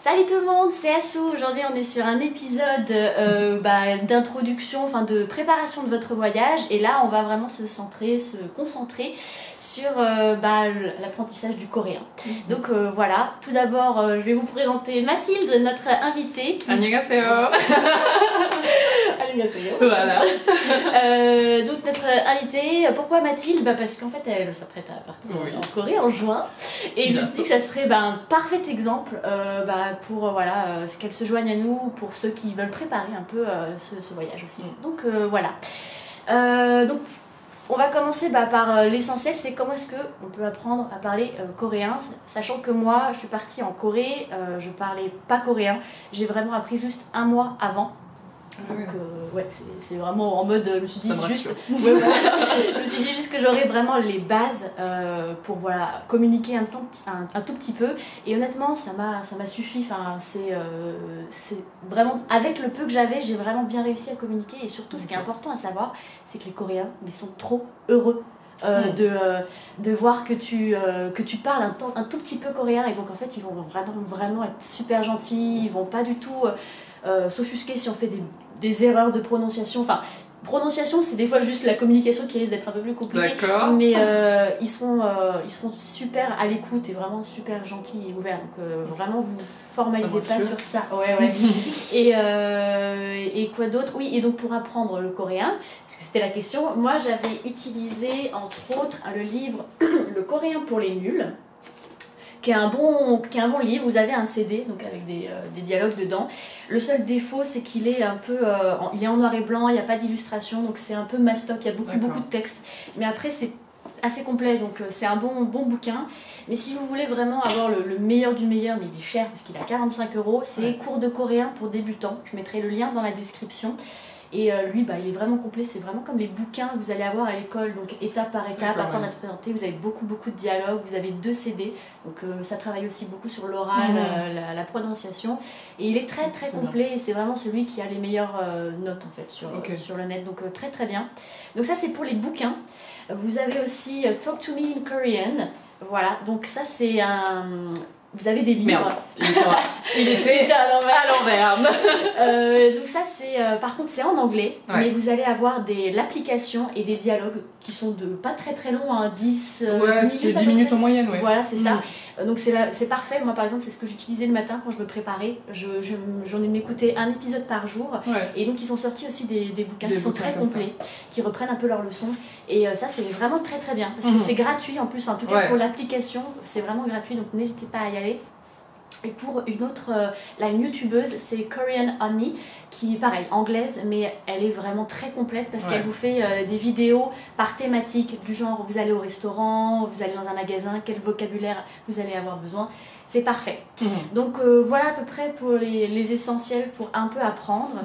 Salut tout le monde, c'est Assou. Aujourd'hui on est sur un épisode d'introduction, enfin de préparation de votre voyage. Et là on va vraiment se concentrer sur l'apprentissage du coréen. Donc voilà, tout d'abord je vais vous présenter Mathilde, notre invitée. Annyeonghaseyo. Annyeonghaseyo. Voilà. Donc notre invitée, pourquoi Mathilde? Parce qu'en fait elle s'apprête à partir en Corée en juin. Et je me suis dit que ça serait un parfait exemple pour qu'elle se joigne à nous, pour ceux qui veulent préparer un peu ce voyage aussi. Donc voilà. Donc on va commencer par l'essentiel, c'est comment est-ce qu'on peut apprendre à parler coréen, sachant que moi je suis partie en Corée, je parlais pas coréen, j'ai vraiment appris juste un mois avant. Donc c'est vraiment en mode, je me suis dit juste que j'aurais vraiment les bases pour communiquer un tout petit peu, et honnêtement ça m'a suffi. Enfin, c'est vraiment, avec le peu que j'avais, j'ai vraiment bien réussi à communiquer. Et surtout ce qui est important à savoir, c'est que les Coréens sont trop heureux de voir que tu parles un tout petit peu coréen, et donc en fait ils vont vraiment être super gentils, ils vont pas du tout s'offusquer si on fait des erreurs de prononciation. Enfin, prononciation, c'est des fois juste la communication qui risque d'être un peu plus compliquée. D'accord. Mais ils seront super à l'écoute et vraiment super gentils et ouverts. Donc vraiment, vous formalisez pas sur ça. Ouais. Et quoi d'autre? Oui, et donc pour apprendre le coréen, parce que c'était la question, moi j'avais utilisé entre autres le livre Le coréen pour les nuls, qui est un bon livre. Vous avez un CD donc avec des dialogues dedans. Le seul défaut, c'est qu'il est un peu il est en noir et blanc, il n'y a pas d'illustration, donc c'est un peu mastoc, il y a beaucoup de texte, mais après c'est assez complet, donc c'est un bon bouquin. Mais si vous voulez vraiment avoir le meilleur du meilleur, mais il est cher parce qu'il a 45 €, c'est Cours de coréen pour débutants. Je mettrai le lien dans la description. Et lui, il est vraiment complet, c'est vraiment comme les bouquins que vous allez avoir à l'école, donc étape par étape, apprendre à se présenter. Vous avez beaucoup de dialogues, vous avez 2 CD, donc ça travaille aussi beaucoup sur l'oral, la prononciation. Et il est très complet, et c'est vraiment celui qui a les meilleures notes en fait sur le net, donc très bien. Donc ça c'est pour les bouquins. Vous avez aussi Talk to Me in Korean, voilà, donc ça c'est un... Vous avez des livres. Merde. Il était à l'envers. Donc ça c'est, par contre c'est en anglais, mais vous allez avoir l'application et des dialogues qui sont pas très longs, 10 minutes en moyenne. Voilà, c'est ça. Donc c'est parfait. Moi par exemple, c'est ce que j'utilisais le matin quand je me préparais. J'en ai m'écouté un épisode par jour. Et donc ils sont sortis aussi des bouquins qui sont très complets, qui reprennent un peu leurs leçons. Et ça c'est vraiment très bien, parce que c'est gratuit en plus, en tout cas pour l'application, c'est vraiment gratuit, donc n'hésitez pas à y aller. Et pour une autre, une youtubeuse, c'est Korean Honey, qui est pareil, anglaise, mais elle est vraiment très complète parce qu'elle vous fait des vidéos par thématique, du genre vous allez au restaurant, vous allez dans un magasin, quel vocabulaire vous allez avoir besoin. C'est parfait. Donc voilà à peu près pour les essentiels pour un peu apprendre.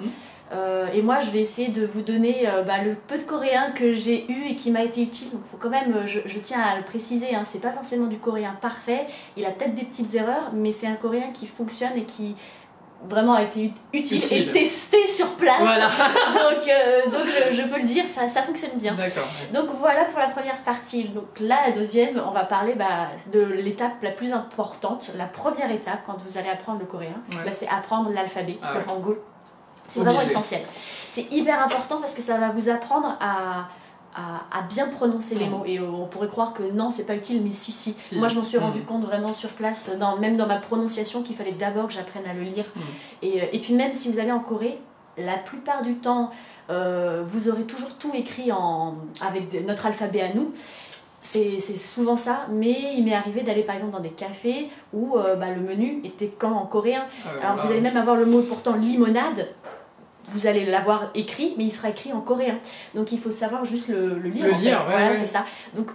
Et moi je vais essayer de vous donner le peu de coréen que j'ai eu et qui m'a été utile. Donc faut quand même, je tiens à le préciser, c'est pas forcément du coréen parfait, il a peut-être des petites erreurs, mais c'est un coréen qui fonctionne et qui vraiment a été utile. Et testé sur place. Voilà. donc je peux le dire, ça fonctionne bien. D'accord. Donc voilà pour la première partie. Donc là, la deuxième, on va parler de l'étape la plus importante. La première étape quand vous allez apprendre le coréen, c'est apprendre l'alphabet, le hangul. C'est vraiment essentiel. C'est hyper important parce que ça va vous apprendre à bien prononcer les mots. Et on pourrait croire que non, c'est pas utile, mais si. Moi, je m'en suis rendu compte vraiment sur place, même dans ma prononciation, qu'il fallait d'abord que j'apprenne à le lire. Et puis même si vous allez en Corée, la plupart du temps, vous aurez toujours tout écrit avec notre alphabet à nous. C'est souvent ça, mais il m'est arrivé d'aller par exemple dans des cafés où le menu était en coréen. Alors vous allez même avoir le mot pourtant limonade, vous allez l'avoir écrit, mais il sera écrit en coréen. Donc il faut savoir juste le lire. Voilà, c'est ça. Donc,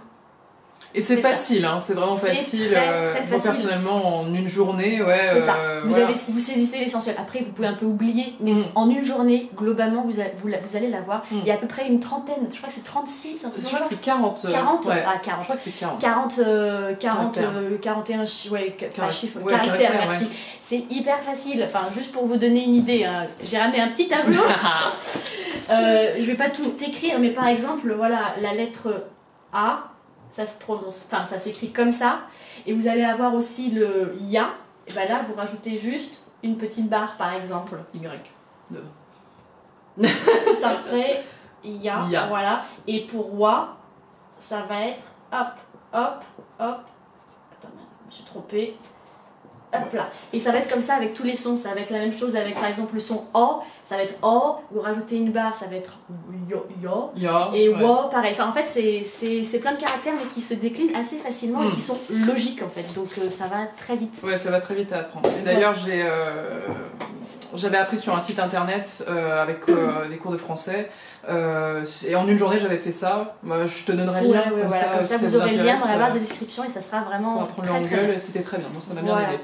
et c'est facile, c'est vraiment facile. Très facile. Moi personnellement, en une journée, c'est ça. Vous saisissez l'essentiel. Après, vous pouvez un peu oublier, mais en une journée, globalement, vous allez l'avoir. Il y a à peu près une trentaine, je crois que c'est 36. Je crois que c'est 40. 40 40. Je crois que c'est 40. 41 caractères, merci. Ouais. C'est hyper facile. Enfin, juste pour vous donner une idée, j'ai ramené un petit tableau. Je vais pas tout écrire, mais par exemple, voilà, la lettre A. Ça se prononce, ça s'écrit comme ça, et vous allez avoir aussi le ya, et ben là, vous rajoutez juste une petite barre, par exemple. Y. Tout à fait. Ya. Voilà. Et pour wa, ça va être hop, hop, hop. Attends, je me suis trompée. Hop là. Et ça va être comme ça avec tous les sons. Ça va être la même chose avec par exemple le son O. Ça va être O. Vous rajoutez une barre, ça va être yo. Et wa, pareil. Enfin, en fait, c'est plein de caractères mais qui se déclinent assez facilement et qui sont logiques en fait. Donc ça va très vite. Ouais, ça va très vite à apprendre. Et d'ailleurs, j'avais appris sur un site internet avec des cours de français et en une journée j'avais fait ça. Je te donnerai le lien comme ça vous aurez le lien dans la barre de description et ça sera vraiment pour apprendre l'anglais. C'était très bien, moi ça m'a bien aidé.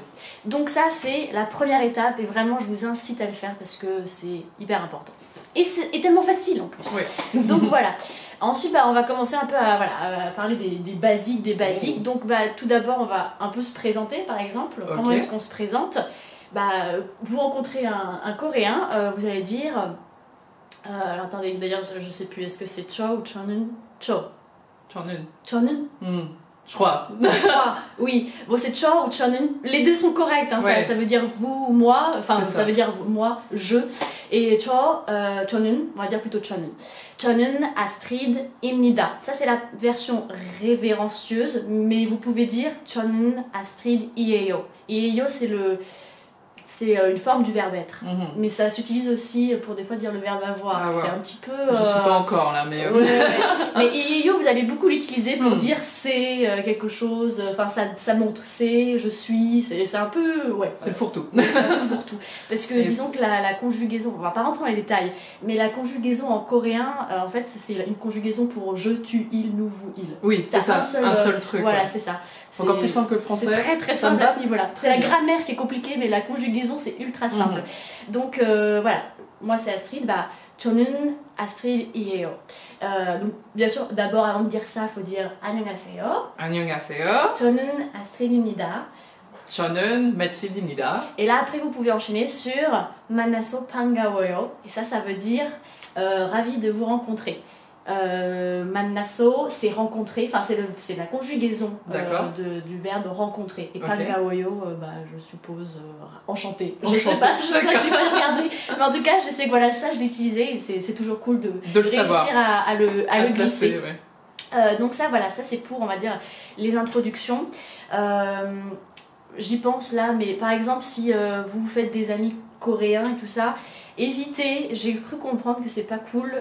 Donc ça c'est la première étape et vraiment je vous incite à le faire parce que c'est hyper important et c'est tellement facile en plus. Donc voilà. Ensuite on va commencer un peu à parler des basiques. Donc tout d'abord on va un peu se présenter par exemple. Comment est-ce qu'on se présente? Vous rencontrez un Coréen, vous allez dire... alors attendez, d'ailleurs je sais plus, est-ce que c'est Cho ou Chonun? Cho. Chonun? Je crois. Oui, bon c'est Cho ou Chonun. Les deux sont corrects, hein, ça veut dire vous ou moi, enfin ça veut dire moi, je. Et Cho, Chonun, on va dire plutôt Chonun. Chonun Astrid Imnida. Ça c'est la version révérencieuse, mais vous pouvez dire Chonun Astrid Ieyo. Ieyo c'est une forme du verbe être, mais ça s'utilise aussi pour des fois dire le verbe avoir. C'est un petit peu. Je suis pas encore là, mais. Mais yo, vous allez beaucoup l'utiliser pour dire c'est quelque chose. Enfin, ça montre c'est, je suis. C'est un peu C'est le fourre-tout. C'est un peu le fourre-tout. Parce que disons que la conjugaison, on va pas rentrer dans les détails, mais la conjugaison en coréen, en fait, c'est une conjugaison pour je, tu, il, nous, vous, il. Oui, c'est ça. Un seul truc. Voilà, c'est ça. Encore plus simple que le français. C'est très très simple à ce niveau-là. C'est la grammaire qui est compliquée, mais la conjugaison c'est ultra simple. Donc voilà, moi c'est Astrid, Chonun Astrid Ieyo. Donc bien sûr, d'abord avant de dire ça, il faut dire 안녕하세요. 안녕하세요. Chonun Astrid입니다. 저는 마틸드입니다. Et là après vous pouvez enchaîner sur 만나서 반가워요. Et ça veut dire ravi de vous rencontrer. Mannaso, c'est rencontrer, enfin c'est la conjugaison du verbe rencontrer. Et pangaoyo, je suppose enchanté. Je sais pas, je vais pas regarder. Mais en tout cas, je sais que voilà, ça je l'ai utilisé et c'est toujours cool de réussir à le glisser. Donc ça voilà, ça c'est pour on va dire les introductions. J'y pense là, mais par exemple si vous faites des amis coréens et tout ça, évitez, j'ai cru comprendre que c'est pas cool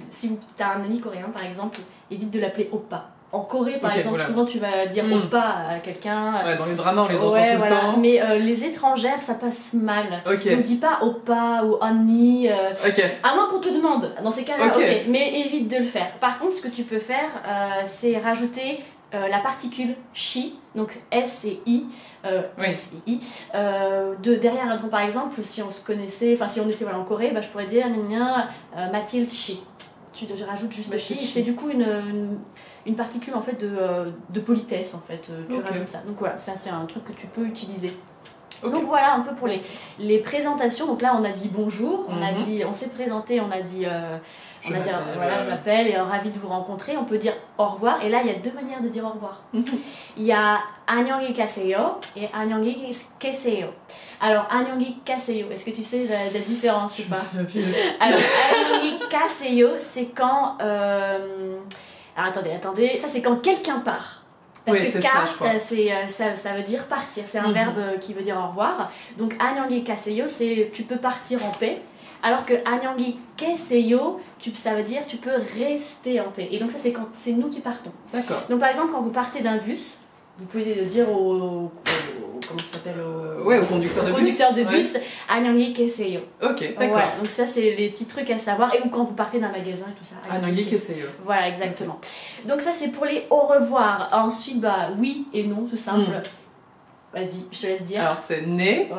si tu as un ami coréen par exemple, évite de l'appeler oppa. En Corée par exemple, souvent tu vas dire oppa à quelqu'un. Dans les dramas on les entend tout le temps. Mais les étrangères ça passe mal. Donc dis pas oppa ou honey, à moins qu'on te demande. Dans ces cas-là, mais évite de le faire. Par contre, ce que tu peux faire, c'est rajouter la particule shi, donc S et I, derrière. Donc par exemple, si on se connaissait, enfin si on était en Corée, je pourrais dire Mathilde shi. Tu rajoutes juste shi, c'est du coup une particule en fait de politesse en fait. Tu rajoutes ça. Donc voilà, ça c'est un truc que tu peux utiliser. Donc voilà un peu pour les présentations. Donc là on a dit bonjour, on s'est présenté, on a dit je m'appelle et ravi de vous rencontrer. On peut dire au revoir. Et là, il y a deux manières de dire au revoir. Il y a 안녕히 가세요 et 안녕히 계세요. Alors, 안녕히 가세요, est-ce que tu sais la différence ou pas? Alors, 안녕히 가세요, c'est quand... Alors, attendez. Ça, c'est quand quelqu'un part. Parce que ça veut dire partir. C'est un verbe qui veut dire au revoir. Donc, 안녕히 가세요, c'est tu peux partir en paix. Alors que 안녕히 계세요, ça veut dire tu peux rester en paix. Et donc ça c'est quand c'est nous qui partons. D'accord. Donc par exemple quand vous partez d'un bus, vous pouvez le dire au comment ça s'appelle au conducteur de bus. 안녕히 계세요. Ok, d'accord. Voilà, donc ça c'est les petits trucs à savoir. Et ou quand vous partez d'un magasin et tout ça. 안녕히 계세요. Voilà, exactement. Donc ça c'est pour les au revoir. Ensuite oui et non, tout simple. Vas-y, je te laisse dire. Alors c'est né pour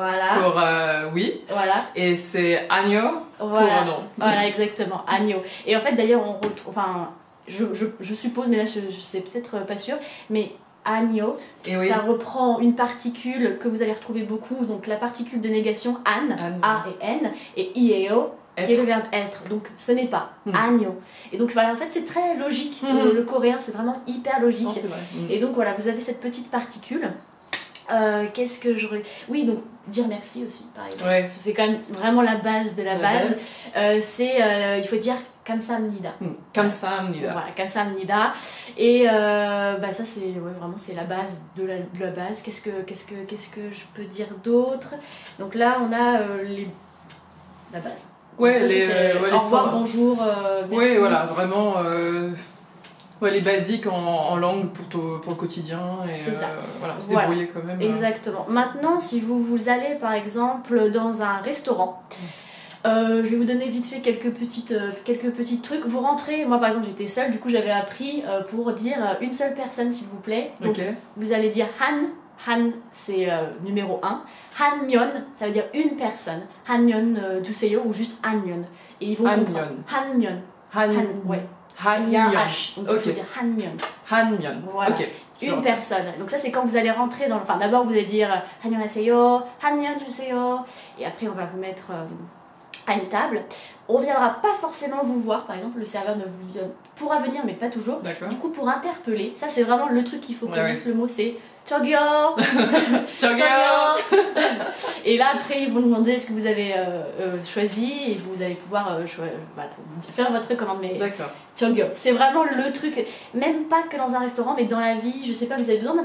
oui. Voilà. Et c'est agno pour non. Voilà, exactement, agno. Et en fait d'ailleurs on retrouve, enfin je suppose, mais là je sais peut-être pas sûr, mais agno, ça reprend une particule que vous allez retrouver beaucoup, donc la particule de négation an, A et N, et ieo, qui est le verbe être. Donc ce n'est pas agno. Et donc voilà, en fait c'est très logique. Le coréen c'est vraiment hyper logique. Non, c'est vrai. Et donc voilà, vous avez cette petite particule. Qu'est-ce que j'aurais... Oui, donc dire merci aussi, par exemple. Ouais. C'est quand même vraiment la base de la base. Il faut dire kamsahamnida. Kamsahamnida. Voilà, kamsahamnida. Et ça, c'est vraiment c'est la base de la base. Qu'est-ce que je peux dire d'autre? Donc là, on a la base. Ouais, donc, au revoir, bonjour, merci. Oui, voilà, vraiment... les basiques en langue pour le quotidien et se débrouiller quand même. Exactement. Maintenant, si vous allez par exemple dans un restaurant, je vais vous donner vite fait quelques petits trucs. Vous rentrez, moi par exemple j'étais seule, du coup j'avais appris pour dire une seule personne s'il vous plaît. Donc vous allez dire Han c'est numéro 1. Hanmyeon, ça veut dire une personne. Hanmyeon juseyo ou juste Hanmyeon. Et ils vont comprendre. Hanmyeon. Ouais. Hanmyeon. Donc il faut dire Hanmyeon. Hanmyeon. Voilà. Okay. Une personne. Donc ça c'est quand vous allez rentrer dans... Enfin d'abord vous allez dire Hanmyeonhaseyo, Hanmyeon juseyo. Et après on va vous mettre à une table. On viendra pas forcément vous voir. Par exemple le serveur pourra venir mais pas toujours. Du coup pour interpeller, ça c'est vraiment le truc qu'il faut connaître. Le mot c'est Chogyo. Et là après ils vont nous demander est-ce que vous avez choisi et vous allez pouvoir faire votre commande. Mais Chogyo, c'est vraiment le truc, même pas que dans un restaurant mais dans la vie, je sais pas, vous avez besoin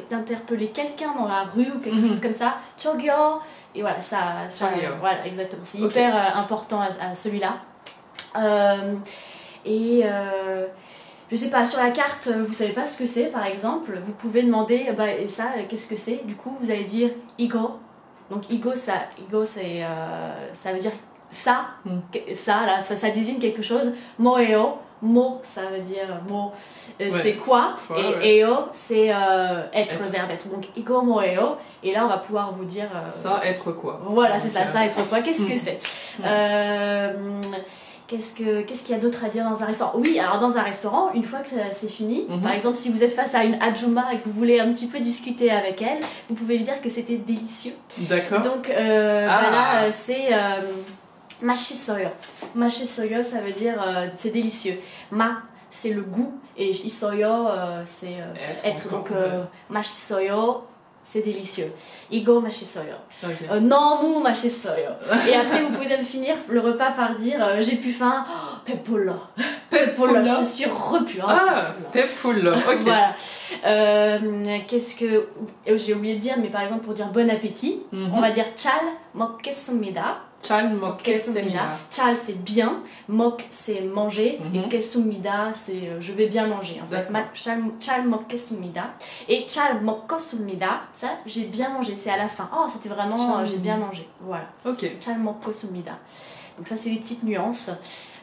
d'interpeller quelqu'un dans la rue ou quelque chose comme ça, Chogyo. Et voilà, voilà exactement, c'est hyper important à celui-là. Je sais pas, sur la carte, vous savez pas ce que c'est par exemple, vous pouvez demander, et ça, qu'est-ce que c'est? Du coup, vous allez dire Igo. Donc Igo, ça veut dire ça, ça désigne quelque chose. Moeo, mo, ça veut dire mo, c'est quoi, et eo, c'est être, le verbe être. Donc Igo moeo, et là on va pouvoir vous dire... ça, être quoi? Voilà, c'est ça, être quoi, qu'est-ce que c'est? Qu'est-ce qu'il y a d'autre à dire dans un restaurant? Oui, alors dans un restaurant, une fois que c'est fini, par exemple, si vous êtes face à une ajumma et que vous voulez un petit peu discuter avec elle, vous pouvez lui dire que c'était délicieux. D'accord. Donc voilà, c'est mashisoyo. Mashisoyo, ça veut dire c'est délicieux. Ma, c'est le goût, et isoyo, c'est être. Donc mashisoyo, c'est délicieux. Igo mashisoyo. Nomu mashisoyo. Et après, vous pouvez même finir le repas par dire j'ai plus faim. Oh, peppola. Peppola, je suis repu. Peppola, ok. Voilà. Qu'est-ce que. J'ai oublié de dire, mais par exemple, pour dire bon appétit, on va dire chal mokkesumida. Chal mokkesumida. Chal c'est bien, mok c'est manger, et kesumida c'est je vais bien manger en fait. Chal mokkesumida. Et chal mokkosumida, ça j'ai bien mangé, c'est à la fin. Oh, c'était vraiment j'ai bien mangé. Voilà. Ok. Chal mokkosumida. Donc ça c'est les petites nuances.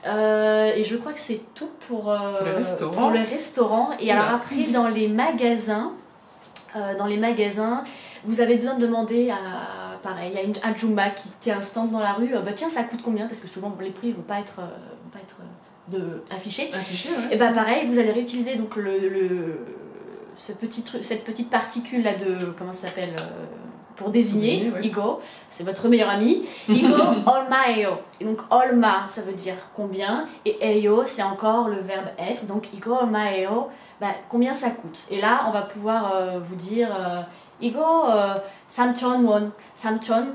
Et je crois que c'est tout pour le restaurant. Et alors après dans les magasins, vous avez besoin de demander à... Pareil, il y a une ajumma qui tient un stand dans la rue. Tiens, ça coûte combien? Parce que souvent les prix vont pas être affichés. Et pareil, vous allez réutiliser donc cette petite particule là de comment ça s'appelle pour désigner Igo, c'est votre meilleur ami. Igo olmaeo. Et donc olma ça veut dire combien et eyo c'est encore le verbe être. Donc Igo olmaeo, combien ça coûte. Et là on va pouvoir vous dire Igo 3,000 won. 3,000.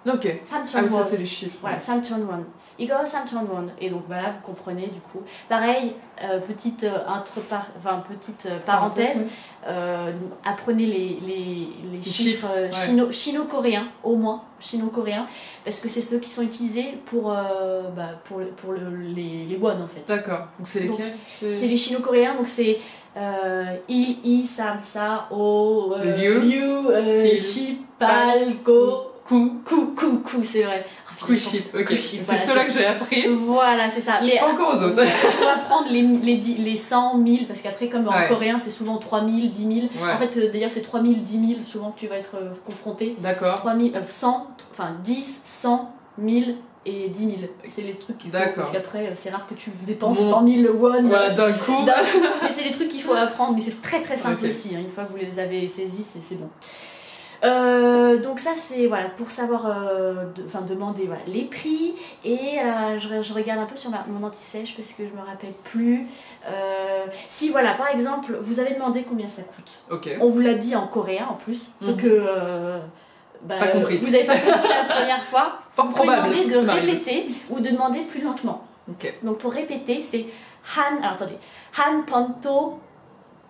Ok. Ça c'est les chiffres. Voilà, 3,000 won. Igo 3,000 won. Et donc voilà, vous comprenez du coup. Pareil, petite parenthèse, apprenez les chiffres chino-coréens, au moins chino-coréens, parce que c'est ceux qui sont utilisés pour les won en fait. D'accord. Donc c'est lesquels? C'est les chino-coréens, donc c'est il, sam, sa, o, liu, shi, pal, go, ku, c'est vrai. Kuship, ok. Kuship, c'est ceux-là que j'ai appris. Voilà, c'est ça. Je suis pas encore aux autres. Il faut apprendre les 100, 1000, parce qu'après, comme en coréen, c'est souvent 3000, 10 000. En fait, d'ailleurs, c'est 3000, 10 000, souvent que tu vas être confronté. D'accord. 3000, 100, enfin 10, 100, 1000 et 10 000. C'est les trucs qu'il faut, parce qu'après, c'est rare que tu dépenses 100 000 won. Voilà, d'un coup. Mais c'est les trucs qu'il faut apprendre, mais c'est très très simple aussi. Une fois que vous les avez saisis, c'est bon. Donc ça c'est voilà, pour savoir, demander voilà, les prix. Et je regarde un peu sur mon anti-sèche parce que je me rappelle plus. Si voilà, par exemple, vous avez demandé combien ça coûte. On vous l'a dit en coréen en plus, sauf que pas compris. Vous n'avez pas compris la première fois. Fort probable. Vous pouvez demander de répéter ou de demander plus lentement. Donc pour répéter, c'est alors attendez, Han ponto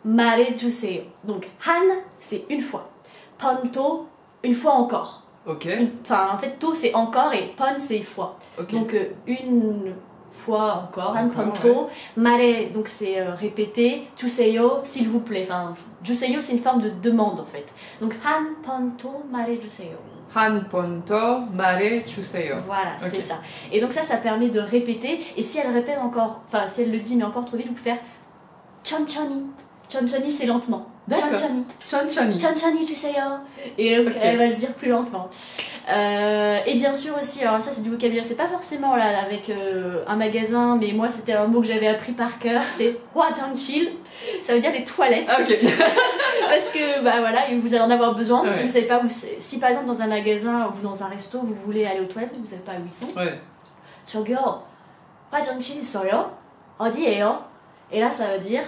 mar해주세요. Donc Han c'est une fois, ponto une fois encore. Enfin en fait to c'est encore et pon c'est fois. Donc une fois encore, Han ponto mar해 donc c'est répéter, 주세요 s'il vous plaît. Enfin 주세요 c'est une forme de demande en fait. Donc Han ponto mar해주세요. Han ponto mar해주세요. Voilà, c'est ça. Et donc ça permet de répéter. Et si elle répète encore, enfin si elle le dit mais encore trop vite, vous pouvez faire 천천히. 천천히 c'est lentement. 천천히 주세요. Et donc elle va le dire plus lentement. Et bien sûr aussi, alors ça c'est du vocabulaire, c'est pas forcément là avec un magasin, mais moi c'était un mot que j'avais appris par cœur, c'est 화장실. Ça veut dire les toilettes. Parce que bah voilà, vous allez en avoir besoin. Vous ne savez pas où c'est. Si par exemple dans un magasin ou dans un resto vous voulez aller aux toilettes, vous ne savez pas où ils sont. 저기요, 화장실 있어요? 어디예요? Et là ça veut dire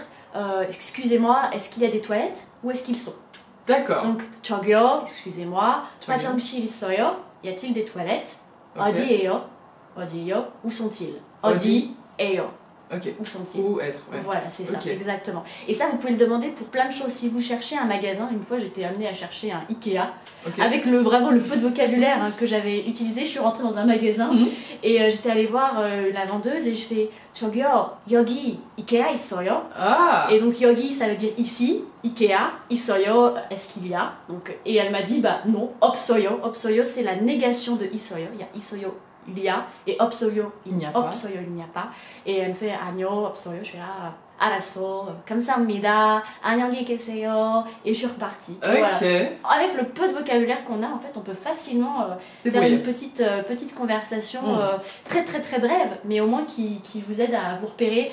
excusez-moi, est-ce qu'il y a des toilettes? Où est-ce qu'ils sont? D'accord. Donc 저기요, excusez-moi, 화장실 있어요? Y a-t-il des toilettes? 어디예요? 어디예요? Où sont-ils? 어디예요? Où sont-ils? Où être. Voilà, c'est ça, exactement. Et ça, vous pouvez le demander pour plein de choses. Si vous cherchez un magasin, une fois j'étais amenée à chercher un Ikea, avec vraiment le peu de vocabulaire que j'avais utilisé, je suis rentrée dans un magasin et j'étais allée voir la vendeuse et je fais 저기요, 여기 Ikea 있어요? Et donc 여기 ça veut dire ici, Ikea, 있어요, est-ce qu'il y a? Donc, et elle m'a dit bah non, 없어요. 없어요 c'est la négation de 있어요. Il y a 있어요. Il y a, et 없어요, il n'y a pas. Et elle me fait 아니요, 없어요. Je fais 알았어, 감사합니다, 안녕히 계세요, et je suis repartie. Voilà. Avec le peu de vocabulaire qu'on a, en fait, on peut facilement faire une petite conversation très très très brève, mais au moins qui vous aide à vous repérer.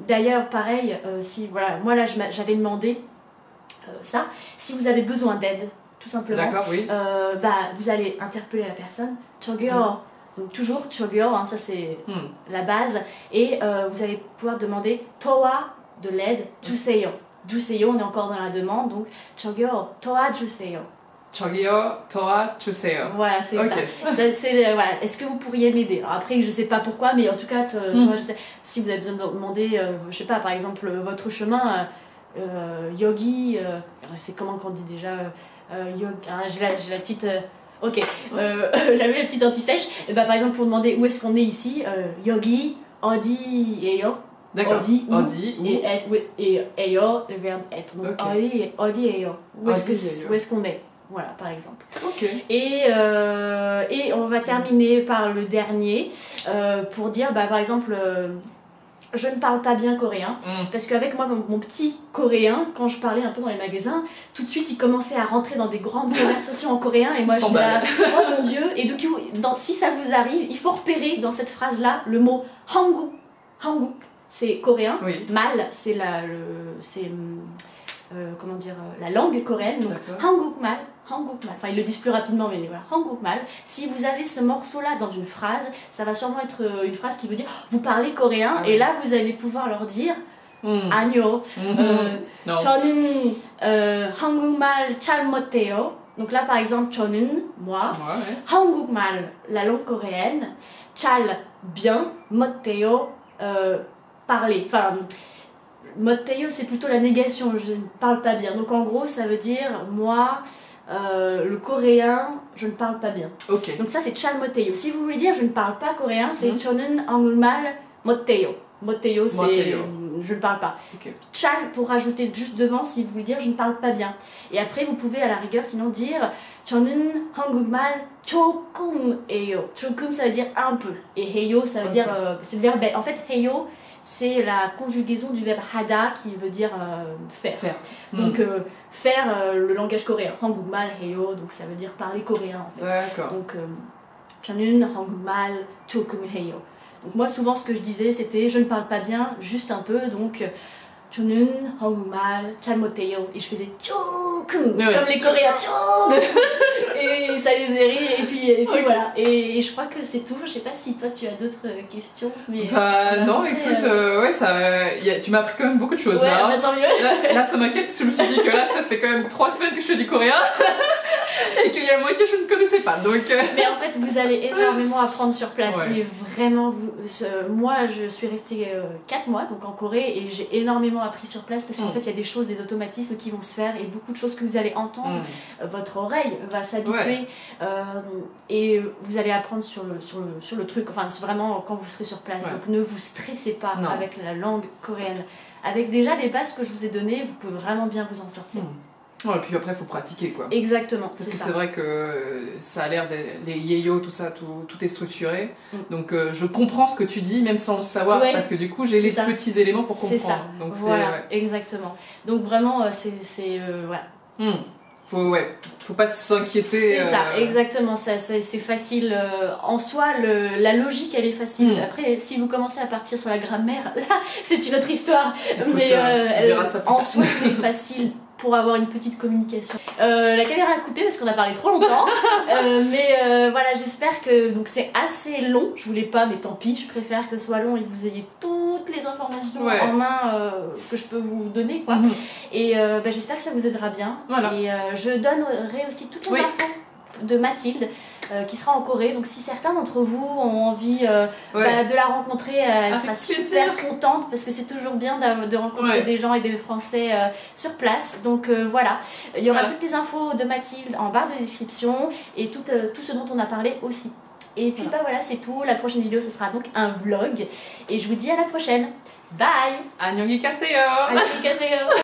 D'ailleurs, pareil, si voilà, moi là j'avais demandé ça, si vous avez besoin d'aide, tout simplement, vous allez interpeller la personne. 저기요. Donc toujours 저기요, ça c'est la base. Et vous allez pouvoir demander towa de l'aide, 주세요. 주세요, on est encore dans la demande, donc 저기요, 도와주세요. 저기요, 도와주세요. Voilà, c'est ça. Voilà. Est-ce que vous pourriez m'aider? Après, je sais pas pourquoi, mais en tout cas, je sais, si vous avez besoin de demander, je sais pas, par exemple, votre chemin, yogi, c'est comment qu'on dit déjà, j'ai la petite... j'avais la petite anti-sèche. Et bah, par exemple, pour demander où est-ce qu'on est ici, yogi, 어디예요? D'accord. 어디 et 에요, le verbe être. Donc 어디예요? Où est-ce qu'on est? Voilà, par exemple. Et on va terminer par le dernier pour dire, bah, par exemple. Je ne parle pas bien coréen, parce qu'avec moi, mon petit coréen, quand je parlais un peu dans les magasins, tout de suite il commençait à rentrer dans des grandes conversations en coréen, et moi je disais là, oh mon dieu, et donc si ça vous arrive, il faut repérer dans cette phrase-là le mot hanguk. Hanguk, c'est coréen, mal, c'est comment dire, la langue coréenne, donc hangukmal. Enfin ils le disent plus rapidement, mais voilà, hangukmal. Si vous avez ce morceau-là dans une phrase, ça va sûrement être une phrase qui veut dire vous parlez coréen, et là vous allez pouvoir leur dire 아니요, 저는 한국말 잘 못해요. Donc là par exemple 저는 moi, 한국말 la langue coréenne, 잘 bien, 못해요 parler. Enfin 못해요 c'est plutôt la négation, je ne parle pas bien. Donc en gros ça veut dire moi. Le coréen, je ne parle pas bien. Donc ça c'est 잘 못해요. Si vous voulez dire je ne parle pas coréen, c'est 저는 한국말 못해요. 못해요 c'est je ne parle pas. 잘 pour rajouter juste devant si vous voulez dire je ne parle pas bien. Et après vous pouvez à la rigueur sinon dire 저는 한국말 조금해요. 조금 ça veut dire un peu. Et 해요 ça veut dire c'est le verbe. En fait 해요 c'est la conjugaison du verbe hada qui veut dire faire. Donc faire le langage coréen. 한국말 해요, donc ça veut dire parler coréen en fait. Donc 저는 한국말 조금 해요. Donc moi souvent ce que je disais c'était je ne parle pas bien, juste un peu, donc 저는 한국말 잘 못해요 et je faisais 조금 comme les coréens. ça les faisait rire et puis voilà. Et je crois que c'est tout. Je sais pas si toi tu as d'autres questions. Mais non, écoute, ouais, tu m'as appris quand même beaucoup de choses. Ouais, là. Tant mieux. Là, ça m'inquiète parce que je me suis dit que là, ça fait quand même 3 semaines que je fais du coréen et qu'il y a la moitié que je ne connaissais pas. Donc, mais en fait, vous allez énormément apprendre sur place. Ouais. Mais vraiment, moi, je suis restée 4 mois donc en Corée et j'ai énormément appris sur place parce qu'en fait, il y a des choses, des automatismes qui vont se faire et beaucoup de choses que vous allez entendre. Votre oreille va s'habituer et vous allez apprendre sur le truc. Enfin, c'est vraiment quand vous serez sur place. Donc, ne vous stressez pas avec la langue coréenne. Avec déjà les bases que je vous ai données, vous pouvez vraiment bien vous en sortir. Ouais, et puis après, il faut pratiquer, quoi. Exactement, parce que c'est vrai que ça a l'air les yeyo, tout ça, tout est structuré. Donc je comprends ce que tu dis, même sans le savoir, parce que du coup, j'ai les petits éléments pour comprendre. C'est ça, donc, voilà, exactement. Donc vraiment, voilà. Faut pas s'inquiéter. C'est ça, exactement. C'est facile. En soi, la logique, elle est facile. Après, si vous commencez à partir sur la grammaire, là, c'est une autre histoire. Écoute, mais en soi, tard. c'est facile pour avoir une petite communication. La caméra a coupé parce qu'on a parlé trop longtemps. Mais voilà, j'espère que... Donc c'est assez long. Je voulais pas, mais tant pis. Je préfère que ce soit long et que vous ayez toutes les informations en main que je peux vous donner, quoi. Et j'espère que ça vous aidera bien. Voilà. Et je donnerai aussi toutes les infos de Mathilde qui sera en Corée. Donc si certains d'entre vous ont envie de la rencontrer, elle sera super contente parce que c'est toujours bien de rencontrer des gens et des Français sur place. Donc voilà, il y aura toutes les infos de Mathilde en barre de description et tout ce dont on a parlé aussi. Et puis voilà, c'est tout. La prochaine vidéo, ce sera donc un vlog. Et je vous dis à la prochaine. Bye. 안녕히 가세요. 안녕히 가세요.